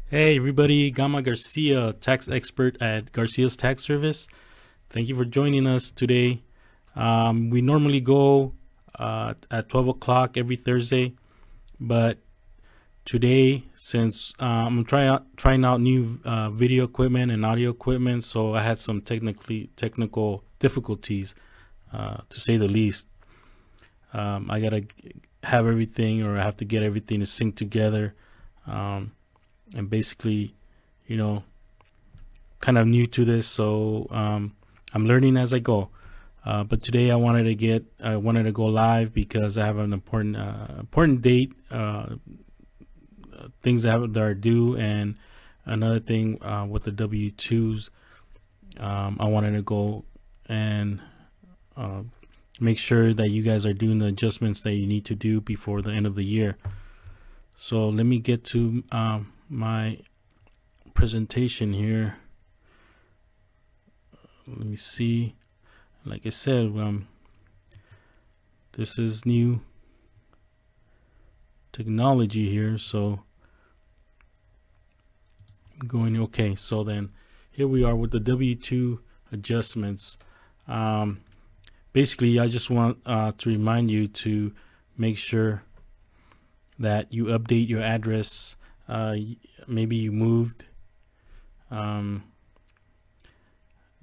Hey everybody, Gama Garcia, tax expert at Garcia's Tax Service. Thank you for joining us today. We normally go at 12 o'clock every Thursday, but today, since I'm trying out new video equipment and audio equipment, so I had some technical difficulties, to say the least. I gotta have everything, or I have to get everything to sync together. And basically, you know, kind of new to this, so I'm learning as I go. But today I wanted to go live because I have an important date, things that are due, and another thing with the W-2s. I wanted to go and make sure that you guys are doing the adjustments that you need to do before the end of the year. So let me get to my presentation here. Let me see. Like I said, this is new technology here, so I'm going okay. So then here we are with the W-2 adjustments. Basically, I just want to remind you to make sure that you update your address. Maybe you moved,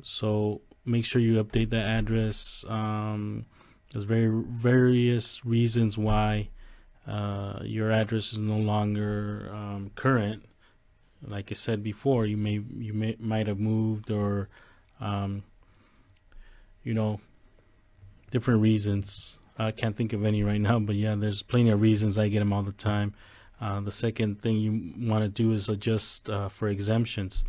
so make sure you update that address. There's various reasons why your address is no longer current. Like I said before, you might have moved, or different reasons. I can't think of any right now, but yeah, there's plenty of reasons. I get them all the time. The second thing you want to do is adjust for exemptions.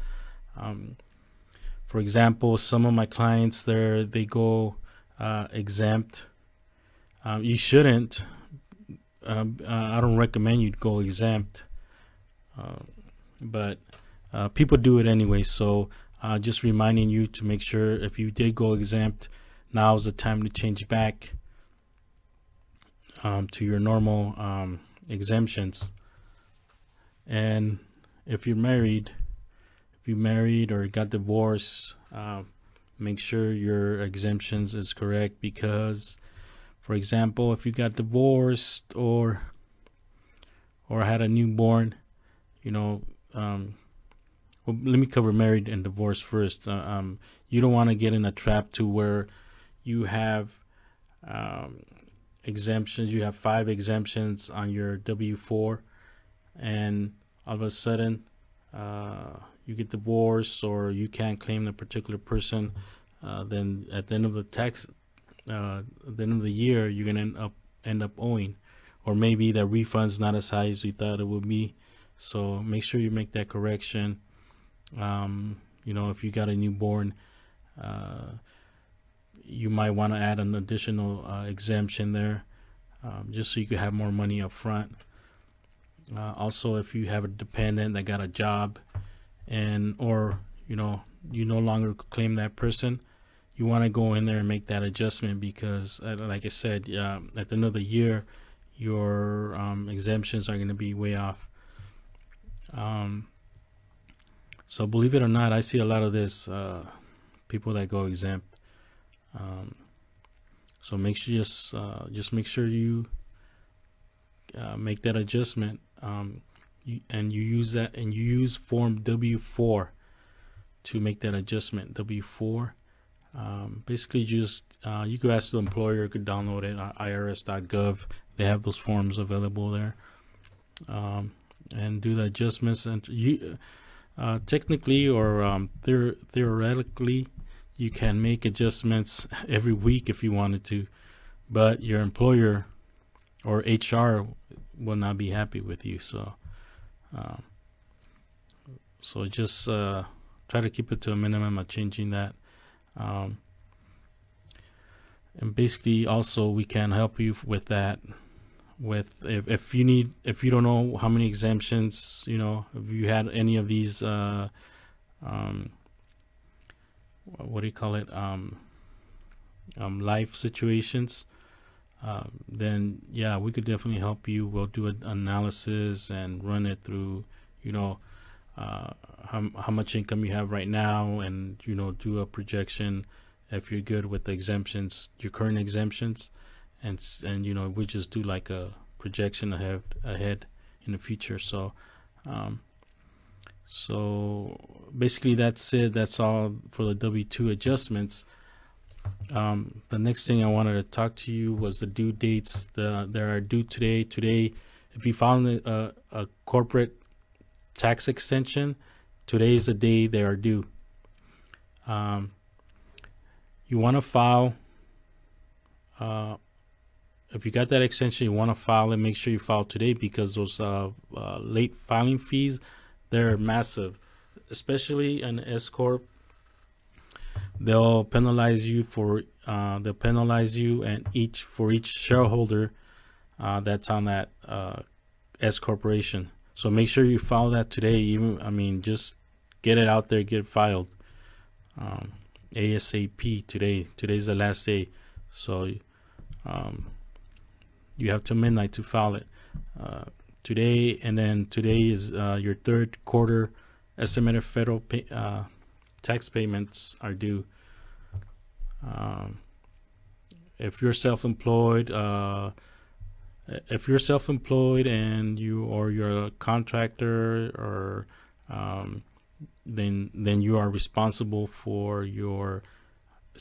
For example, some of my clients they go exempt. You shouldn't. I don't recommend you go exempt, but people do it anyway. So just reminding you to make sure if you did go exempt, now is the time to change back to your normal exemptions. And if you married or got divorced, make sure your exemptions is correct, because, for example, if you got divorced or had a newborn, well, let me cover married and divorced first. You don't want to get in a trap to where you have exemptions. You have 5 exemptions on your W-4, and all of a sudden you get divorced, or you can't claim the particular person. Then at the end of at the end of the year, you're gonna end up owing, or maybe the refund's not as high as you thought it would be. So make sure you make that correction. If you got a newborn, you might want to add an additional exemption there, just so you could have more money up front. Also, if you have a dependent that got a job, or you no longer claim that person, you want to go in there and make that adjustment, because like I said, at the end of the year, your exemptions are going to be way off. So believe it or not, I see a lot of this, people that go exempt. So make sure just make sure you make that adjustment, you use form W-4 to make that adjustment. W-4, basically just you could ask the employer, you could download it on irs.gov. They have those forms available there, and do the adjustments. And you technically, or theoretically, you can make adjustments every week if you wanted to, but your employer or HR will not be happy with you. So just try to keep it to a minimum of changing that. And basically, also, we can help you with that. If you don't know how many exemptions, if you had any of these what do you call it, life situations, then yeah, we could definitely help you. We'll do an analysis and run it through, how much income you have right now, and do a projection if you're good with the exemptions, your current exemptions, and we just do like a projection ahead in the future. So basically that's it. That's all for the W-2 adjustments. The next thing I wanted to talk to you was the due dates that are due today. Today, if you found a corporate tax extension, today is the day they are due. You want to file. If you got that extension, you want to file it. Make sure you file today, because those late filing fees, they're massive, especially an S corp. They'll penalize you and for each shareholder that's on that S corporation. So make sure you file that today. Just get it out there, get it filed ASAP today. Today's the last day, so you have till midnight to file it today. And then today is your third quarter estimated federal tax payments are due. If you're self-employed, and you're a contractor, or then you are responsible for your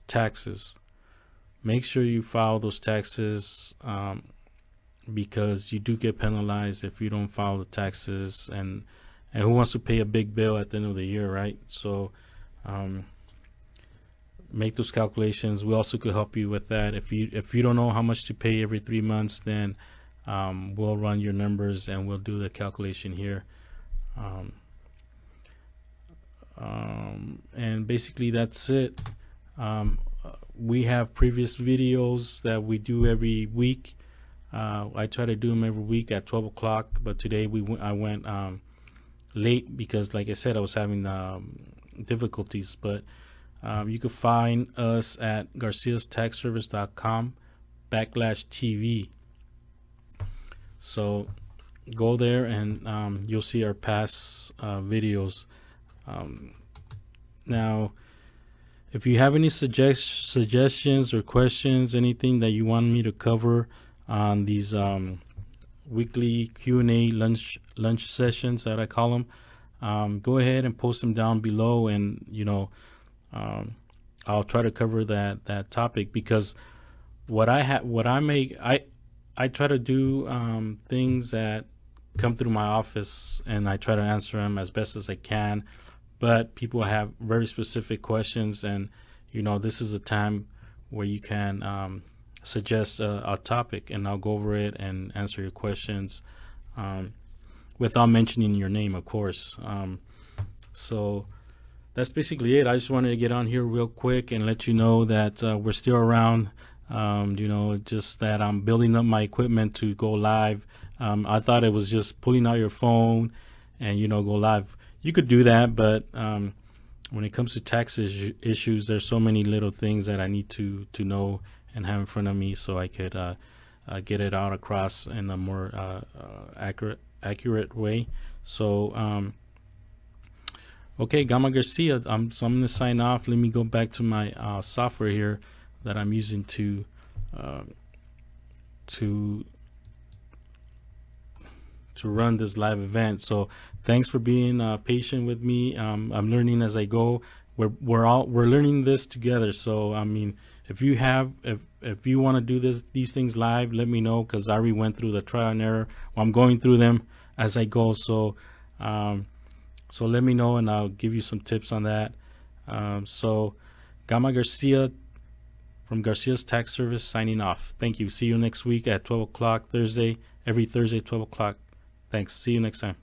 taxes. Make sure you file those taxes, because you do get penalized if you don't file the taxes, and who wants to pay a big bill at the end of the year, right? So make those calculations. We also could help you with that. If you don't know how much to pay every 3 months, then we'll run your numbers and we'll do the calculation here. And basically that's it. We have previous videos that we do every week. I try to do them every week at 12 o'clock, but today I went late because, like I said, I was having difficulties. But you can find us at garciastaxservice.com/TV. So go there and you'll see our past videos. Now, if you have any suggestions or questions, anything that you want me to cover on these weekly Q&A lunch sessions that I call them, go ahead and post them down below, and I'll try to cover that topic, because I try to do things that come through my office, and I try to answer them as best as I can. But people have very specific questions, and this is a time where you can suggest a topic, and I'll go over it and answer your questions without mentioning your name, of course. So that's basically it. I just wanted to get on here real quick and let you know that we're still around. Just that I'm building up my equipment to go live. I thought it was just pulling out your phone and go live. You could do that, but when it comes to tax issues, there's so many little things that I need to know and have in front of me, so I could get it out across in a more accurate way. So okay, Gamma Garcia. So I'm going to sign off. Let me go back to my software here that I'm using to run this live event. So thanks for being patient with me. I'm learning as I go. We're learning this together. So if you want to do these things live, let me know, because I already went through the trial and error. Well, I'm going through them as I go. So let me know, and I'll give you some tips on that. So Gamma Garcia from Garcia's Tax Service signing off. Thank you. See you next week at 12 o'clock Thursday. Every Thursday, 12 o'clock. Thanks. See you next time.